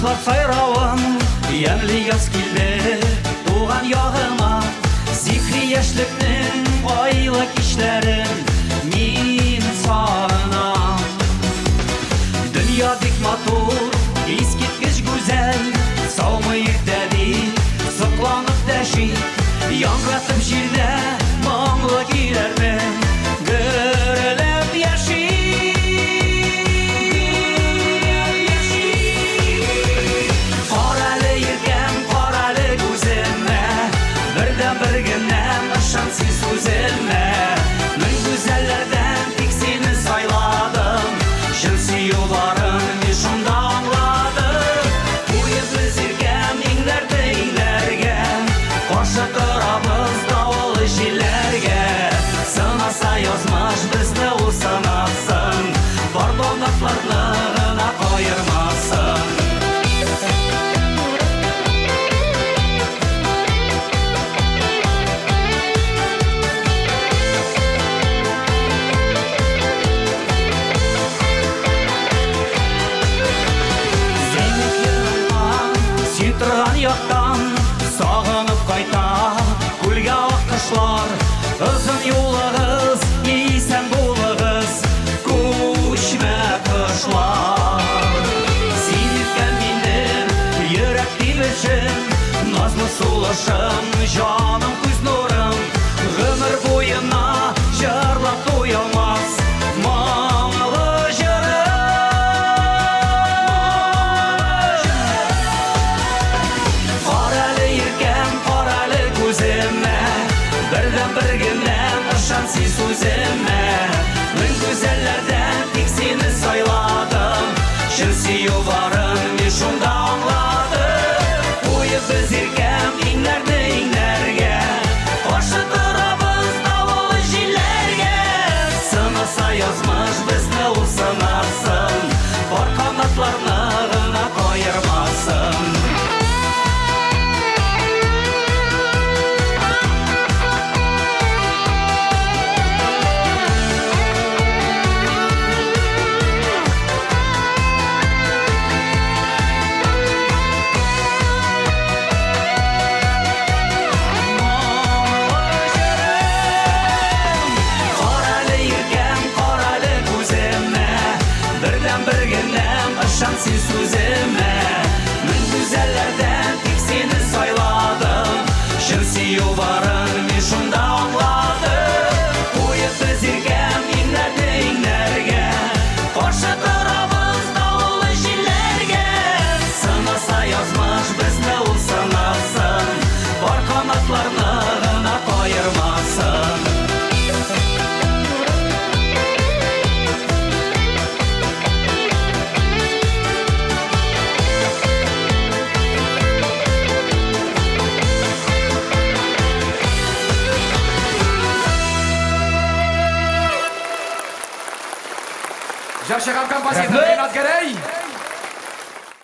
Kuşlar sayravın, yanlı yaz kildi Doğan yağıma, zikri yaşlıkның Aylık işlerin min sağınam Dünya dik motor, eskitkiç güzel Savmayık dedi, sıklanıp deşik Yangratıp jirde, mağla girermen Görülüp yaşik Karalı yirken, karalı güzelme Birden bir günem, ışansız güzelme Min güzellerden tek seni sayladım Şınsı yolların nişanda anladım Bu yüzü zirkem, inlerde inlergen Karşı tarafız davul işilerge Sınasa yazmış bizde o sanasın Pardonluklarına kayırmasın Ситырған яқтан сағынып қайта Көлге аққышлар ұзын юлығыз Ейсен болығыз көшме қышлар Сен еткен менден ерек деймішін Назлы сұлышым, жаным көз нұрым Ғымыр бойына жырлап тоялмас Маңлы Birden bir günem ışansız özüme Min güzellerden tek seni sayladım Şınsı yolların nişunda anladım Bu yıl biz irkem inlerde inlerge Karşı tarafız davul jillerge Sınasa yazmış bizde o sanarsın Var kanatlarına kayırmasın Şanssız sözüme Min güzellerden tek seni sayladım Şınsı yolların nişunda anladım Bu yıl biz irkem inlerde inlerge Karşı tarafız davul jillerge Sınasa yazmış bizde o sanasın Var kanatlarına kayırmasın J'achète un campagne, c'est un